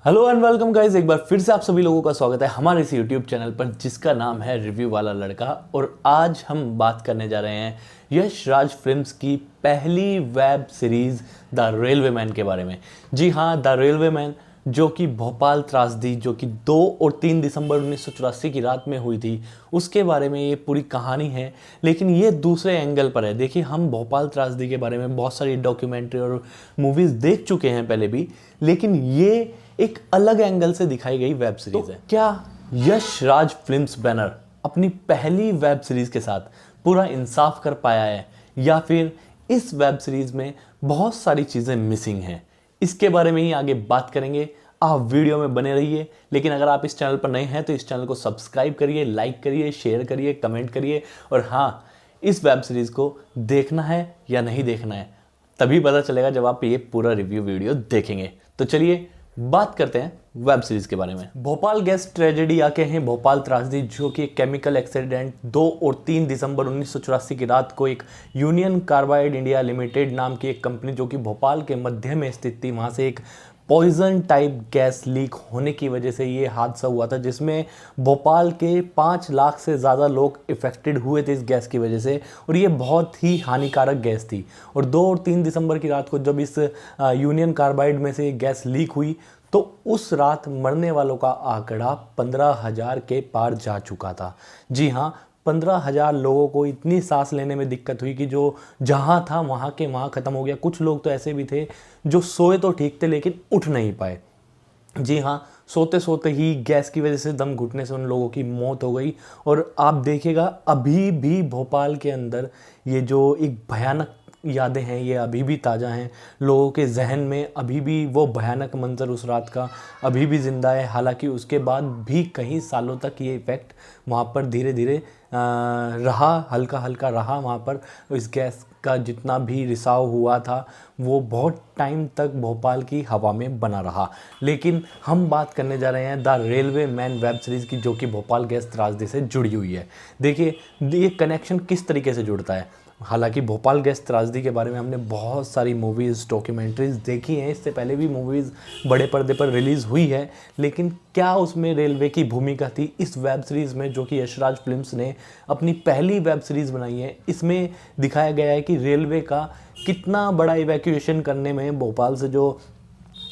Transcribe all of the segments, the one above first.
Hello and welcome guys, एक बार फिर से आप सभी लोगों का स्वागत है हमारे इस यूट्यूब चैनल पर जिसका नाम है रिव्यू वाला लड़का। और आज हम बात करने जा रहे हैं यश राज फिल्म्स की पहली web series the railway man के बारे में। जी हाँ, द रेलवे मैन, जो कि भोपाल त्रासदी जो कि 2 और 3 दिसंबर 1984 की रात में हुई थी, उसके बारे में ये पूरी कहानी है। लेकिन ये दूसरे एंगल पर है। देखिए, हम भोपाल त्रासदी के बारे में बहुत सारी डॉक्यूमेंट्री और मूवीज़ देख चुके हैं पहले भी, लेकिन ये एक अलग एंगल से दिखाई गई वेब सीरीज है। क्या यश राज फिल्म्स बैनर अपनी पहली वेब सीरीज के साथ पूरा इंसाफ कर पाया है, या फिर इस वेब सीरीज में बहुत सारी चीज़ें मिसिंग हैं? इसके बारे में ही आगे बात करेंगे। आप वीडियो में बने रहिए। लेकिन अगर आप इस चैनल पर नए हैं तो इस चैनल को सब्सक्राइब करिए, लाइक करिए, शेयर करिए, कमेंट करिए। और हाँ, इस वेब सीरीज को देखना है या नहीं देखना है तभी पता चलेगा जब आप ये पूरा रिव्यू वीडियो देखेंगे। तो चलिए बात करते हैं वेब सीरीज के बारे में। भोपाल गैस ट्रेजेडी आके हैं भोपाल त्रासदी, जो कि एक केमिकल एक्सीडेंट 2 और 3 दिसंबर 1984 की रात को एक यूनियन कार्बाइड इंडिया लिमिटेड नाम की एक कंपनी, जो कि भोपाल के मध्य में स्थित थी, वहाँ से एक पॉइजन टाइप गैस लीक होने की वजह से ये हादसा हुआ था, जिसमें भोपाल के 5 लाख से ज़्यादा लोग इफ़ेक्टेड हुए थे इस गैस की वजह से। और ये बहुत ही हानिकारक गैस थी। और 2 और 3 दिसंबर की रात को जब इस यूनियन कार्बाइड में से गैस लीक हुई तो उस रात मरने वालों का आंकड़ा 15,000 के पार जा चुका था। जी हाँ, 15,000 लोगों को इतनी सांस लेने में दिक्कत हुई कि जो जहाँ था वहाँ के वहाँ ख़त्म हो गया। कुछ लोग तो ऐसे भी थे जो सोए तो ठीक थे लेकिन उठ नहीं पाए। जी हाँ, सोते सोते ही गैस की वजह से दम घुटने से उन लोगों की मौत हो गई। और आप देखिएगा, अभी भी भोपाल के अंदर ये जो एक भयानक यादें हैं ये अभी भी ताज़ा हैं लोगों के जहन में। अभी भी वो भयानक मंजर उस रात का अभी भी ज़िंदा है। हालांकि उसके बाद भी कई सालों तक ये इफ़ेक्ट वहाँ पर धीरे धीरे रहा, हल्का हल्का रहा वहाँ पर। इस गैस का जितना भी रिसाव हुआ था वो बहुत टाइम तक भोपाल की हवा में बना रहा। लेकिन हम बात करने जा रहे हैं the railway man web series की, जो कि भोपाल गैस त्रासदी से जुड़ी हुई है। देखिए, ये कनेक्शन किस तरीके से जुड़ता है। हालांकि भोपाल गैस त्रासदी के बारे में हमने बहुत सारी मूवीज़, डॉक्यूमेंट्रीज़ देखी हैं, इससे पहले भी मूवीज़ बड़े पर्दे पर रिलीज़ हुई है। लेकिन क्या उसमें रेलवे की भूमिका थी इस वेब सीरीज़ में, जो कि यशराज फिल्म्स ने अपनी पहली वेब सीरीज़ बनाई है? इसमें दिखाया गया है कि रेलवे का कितना बड़ा इवैक्यूएशन करने में, भोपाल से जो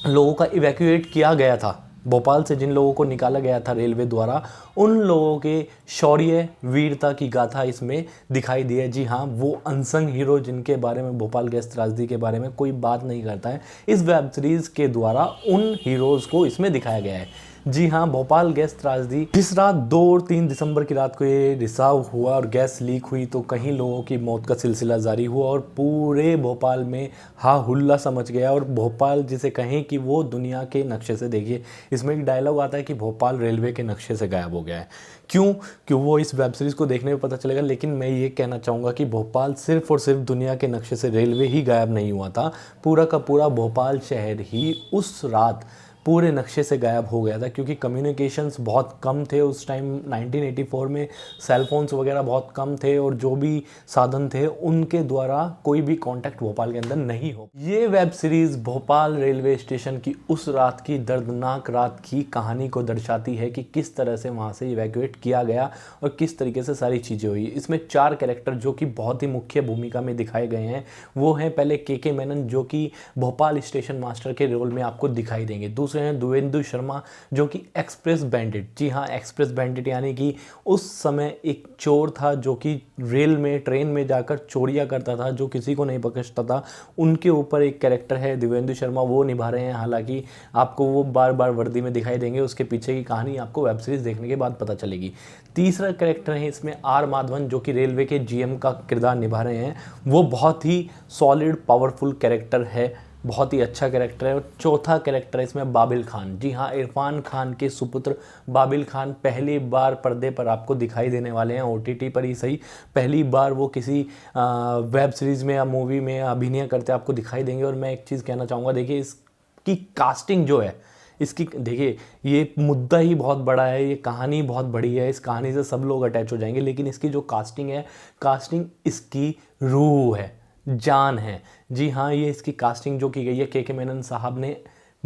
लोगों का इवैक्यूएट किया गया था, भोपाल से जिन लोगों को निकाला गया था रेलवे द्वारा, उन लोगों के शौर्य वीरता की गाथा इसमें दिखाई दी है। जी हाँ, वो अनसंग हीरो जिनके बारे में भोपाल गैस त्रासदी के बारे में कोई बात नहीं करता है, इस वेब सीरीज़ के द्वारा उन हीरोज़ को इसमें दिखाया गया है। जी हाँ, भोपाल गैस त्रासदी जिस रात 2 और 3 दिसंबर की रात को ये रिसाव हुआ और गैस लीक हुई तो कहीं लोगों की मौत का सिलसिला जारी हुआ और पूरे भोपाल में हा हुल्ला सा मच गया। और भोपाल जिसे कहें कि वो दुनिया के नक्शे से, देखिए इसमें एक डायलॉग आता है कि भोपाल रेलवे के नक्शे से गायब हो गया है। क्यों वो इस वेब सीरीज़ को देखने में पता चलेगा। लेकिन मैं ये कहना चाहूँगा कि भोपाल सिर्फ और सिर्फ दुनिया के नक्शे से रेलवे ही गायब नहीं हुआ था, पूरा का पूरा भोपाल शहर ही उस रात पूरे नक्शे से गायब हो गया था। क्योंकि कम्युनिकेशंस बहुत कम थे उस टाइम, 1984 में सेलफोन्स वगैरह बहुत कम थे और जो भी साधन थे उनके द्वारा कोई भी कांटेक्ट भोपाल के अंदर नहीं हो। ये web series Bhopal railway station की उस रात की दर्दनाक रात की कहानी को दर्शाती है कि किस तरह से वहाँ से इवैक्यूएट किया गया और किस तरीके से सारी चीज़ें हुई। इसमें 4 कैरेक्टर जो कि बहुत ही मुख्य भूमिका में दिखाए गए हैं वो हैं, पहले के मेनन, जो कि भोपाल स्टेशन मास्टर के रोल में आपको दिखाई देंगे। दूसरे हैं देवेंदु शर्मा, जो कि एक्सप्रेस बैंडिट, जी हाँ एक्सप्रेस बैंडिट, यानी कि उस समय एक चोर था जो कि रेल में, ट्रेन में जाकर चोरियां करता था, जो किसी को नहीं पकड़ता था। उनके ऊपर एक कैरेक्टर है देवेंदु शर्मा, वो निभा रहे हैं। हालांकि आपको वो बार बार वर्दी में दिखाई देंगे, उसके पीछे की कहानी आपको वेब सीरीज़ देखने के बाद पता चलेगी। तीसरा कैरेक्टर है इसमें आर माधवन, जो कि रेलवे के जीएम का किरदार निभा रहे हैं। वो बहुत ही सॉलिड पावरफुल कैरेक्टर है, बहुत ही अच्छा कैरेक्टर है। और चौथा कैरेक्टर है इसमें बाबिल खान, जी हाँ इरफान खान के सुपुत्र बाबिल खान पहली बार पर्दे पर आपको दिखाई देने वाले हैं, ओटीटी पर ही सही, पहली बार वो किसी वेब सीरीज़ में या मूवी में अभिनय करते आपको दिखाई देंगे। और मैं एक चीज़ कहना चाहूँगा, देखिए इसकी कास्टिंग जो है, इसकी देखिए ये मुद्दा ही बहुत बड़ा है, ये कहानी बहुत बड़ी है, इस कहानी से सब लोग अटैच हो जाएंगे। लेकिन इसकी जो कास्टिंग है, कास्टिंग इसकी रूह है, जान है। जी हाँ, ये इसकी कास्टिंग जो की गई है के मेनन साहब ने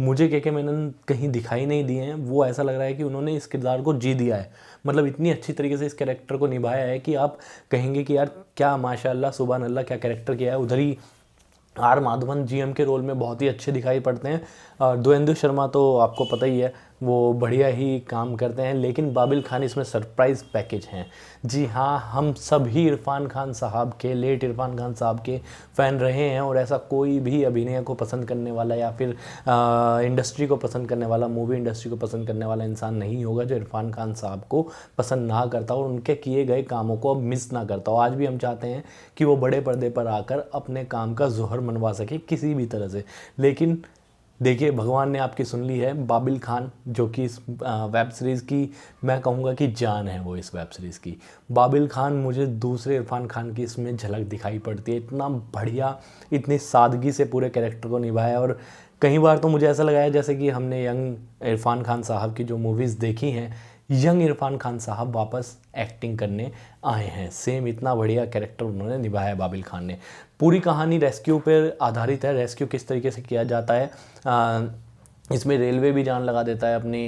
मुझे के मेनन कहीं दिखाई नहीं दिए हैं। वो ऐसा लग रहा है कि उन्होंने इस किरदार को जी दिया है, मतलब इतनी अच्छी तरीके से इस कैरेक्टर को निभाया है कि आप कहेंगे कि यार क्या माशाल्लाह सुभान अल्लाह क्या कैरेक्टर किया है। उधर ही आर माधवन जीएम के रोल में बहुत ही अच्छे दिखाई पड़ते हैं, और दुएंदु शर्मा तो आपको पता ही है वो बढ़िया ही काम करते हैं। लेकिन बाबिल खान इसमें सरप्राइज़ पैकेज हैं। जी हाँ, हम सभी इरफान खान साहब के, लेट इरफान खान साहब के फ़ैन रहे हैं, और ऐसा कोई भी अभिनय को पसंद करने वाला या फिर इंडस्ट्री को पसंद करने वाला, मूवी इंडस्ट्री को पसंद करने वाला इंसान नहीं होगा जो इरफान खान साहब को पसंद ना करता और उनके किए गए कामों को अब मिस ना करता हो। आज भी हम चाहते हैं कि वो बड़े पर्दे पर आकर अपने काम का ज़ोहर मनवा सके किसी भी तरह से। लेकिन देखिए, भगवान ने आपकी सुन ली है। बाबिल खान जो कि इस वेब सीरीज़ की मैं कहूँगा कि जान है वो इस वेब सीरीज़ की। बाबिल खान मुझे दूसरे इरफान खान की इसमें झलक दिखाई पड़ती है। इतना बढ़िया, इतनी सादगी से पूरे कैरेक्टर को निभाया, और कई बार तो मुझे ऐसा लगा है जैसे कि हमने यंग इरफान खान साहब की जो मूवीज़ देखी हैं, यंग इरफान खान साहब वापस एक्टिंग करने आए हैं। सेम इतना बढ़िया कैरेक्टर उन्होंने निभाया बाबिल खान ने। पूरी कहानी रेस्क्यू पर आधारित है। रेस्क्यू किस तरीके से किया जाता है, इसमें रेलवे भी जान लगा देता है अपनी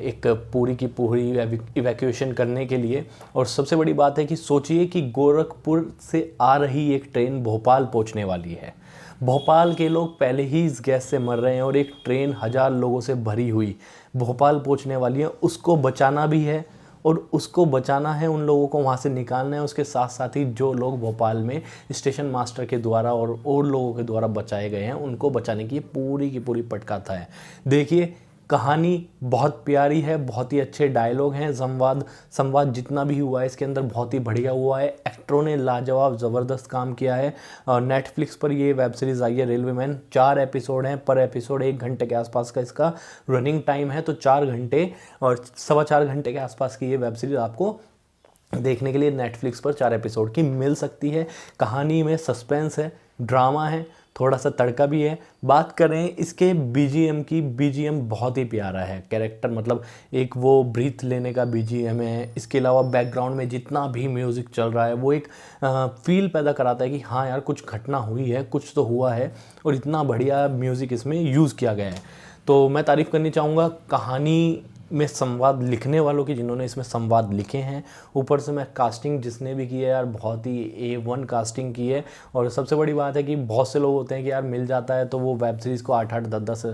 एक पूरी की पूरी इवैक्यूएशन करने के लिए। और सबसे बड़ी बात है कि सोचिए कि गोरखपुर से आ रही एक ट्रेन भोपाल पहुंचने वाली है। भोपाल के लोग पहले ही इस गैस से मर रहे हैं, और एक ट्रेन 1000 लोगों से भरी हुई भोपाल पहुंचने वाली है। उसको बचाना भी है, और उसको बचाना है, उन लोगों को वहाँ से निकालना है। उसके साथ साथ ही जो लोग भोपाल में स्टेशन मास्टर के द्वारा और लोगों के द्वारा बचाए गए हैं, उनको बचाने की पूरी की पूरी पटकथा है। देखिए, कहानी बहुत प्यारी है, बहुत ही अच्छे डायलॉग हैं, संवाद जितना भी हुआ है इसके अंदर बहुत ही बढ़िया हुआ है। एक्टरों ने लाजवाब ज़बरदस्त काम किया है। और नेटफ्लिक्स पर ये वेब सीरीज़ आई है रेलवेमैन। 4 एपिसोड हैं, पर एपिसोड 1 घंटे के आसपास का इसका रनिंग टाइम है। तो 4 घंटे और 4.25 घंटे के आसपास की ये वेब सीरीज़ आपको देखने के लिए नेटफ्लिक्स पर 4 एपिसोड की मिल सकती है। कहानी में सस्पेंस है, ड्रामा है, थोड़ा सा तड़का भी है। बात करें इसके बीजीएम की, बीजीएम बहुत ही प्यारा है। कैरेक्टर मतलब एक वो ब्रीथ लेने का बीजीएम है। इसके अलावा बैकग्राउंड में जितना भी म्यूज़िक चल रहा है वो एक फील पैदा कराता है कि हाँ यार कुछ घटना हुई है, कुछ तो हुआ है, और इतना बढ़िया म्यूज़िक इसमें यूज़ किया गया है। तो मैं तारीफ़ करनी चाहूँगा कहानी में संवाद लिखने वालों की, जिन्होंने इसमें संवाद लिखे हैं। ऊपर से मैं कास्टिंग जिसने भी की है यार, बहुत ही A1 कास्टिंग की है। और सबसे बड़ी बात है कि बहुत से लोग होते हैं कि यार मिल जाता है तो वो वेब सीरीज़ को 8-8 10-10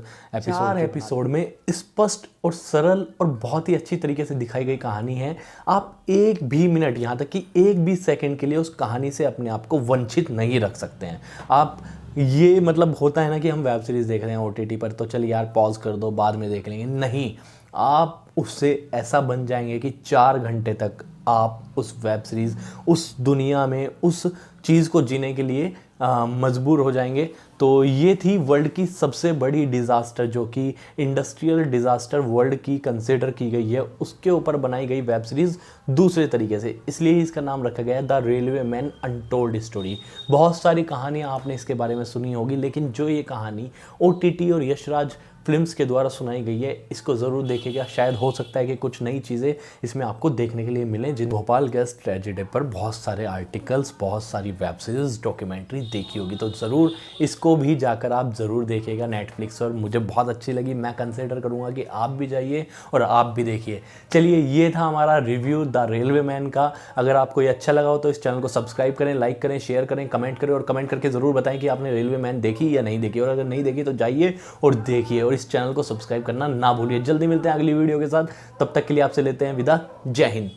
एपिसोड में स्पष्ट और सरल और बहुत ही अच्छी तरीके से दिखाई गई कहानी है। आप एक भी मिनट, यहाँ तक कि एक भी सेकेंड के लिए उस कहानी से अपने आप को वंचित नहीं रख सकते हैं आप। ये मतलब होता है ना कि हम वेब सीरीज़ देख रहे हैं OTT पर, तो चल यार पॉज कर दो बाद में देख लेंगे, नहीं, आप उससे ऐसा बन जाएंगे कि 4 घंटे तक आप उस वेब सीरीज़, उस दुनिया में उस चीज़ को जीने के लिए मजबूर हो जाएंगे। तो ये थी वर्ल्ड की सबसे बड़ी डिज़ास्टर, जो कि इंडस्ट्रियल डिज़ास्टर वर्ल्ड की कंसिडर की गई है, उसके ऊपर बनाई गई वेब सीरीज़ दूसरे तरीके से, इसलिए इसका नाम रखा गया है द रेलवेमैन अनटोल्ड स्टोरी। बहुत सारी कहानियाँ आपने इसके बारे में सुनी होगी, लेकिन जो ये कहानी OTT और यशराज फिल्म्स के द्वारा सुनाई गई है, इसको ज़रूर देखेगा। शायद हो सकता है कि कुछ नई चीज़ें इसमें आपको देखने के लिए मिलें। जिन भोपाल गैस ट्रेजेडी पर बहुत सारे आर्टिकल्स, बहुत सारी वेब सीरीज़, डॉक्यूमेंट्री देखी होगी, तो ज़रूर इसको भी जाकर आप ज़रूर देखिएगा नेटफ्लिक्स पर। मुझे बहुत अच्छी लगी, मैं कंसिडर करूँगा कि आप भी जाइए और आप भी देखिए। चलिए, ये था हमारा रिव्यू द रेलवेमैन का। अगर आपको ये अच्छा लगा हो तो इस चैनल को सब्सक्राइब करें, लाइक करें, शेयर करें, कमेंट करें, और कमेंट करके ज़रूर बताएं कि आपने रेलवेमैन देखी या नहीं देखी। और अगर नहीं देखी तो जाइए और देखिए, और इस चैनल को सब्सक्राइब करना ना भूलिए। जल्दी मिलते हैं अगली वीडियो के साथ, तब तक के लिए आपसे लेते हैं विदा। जय हिंद।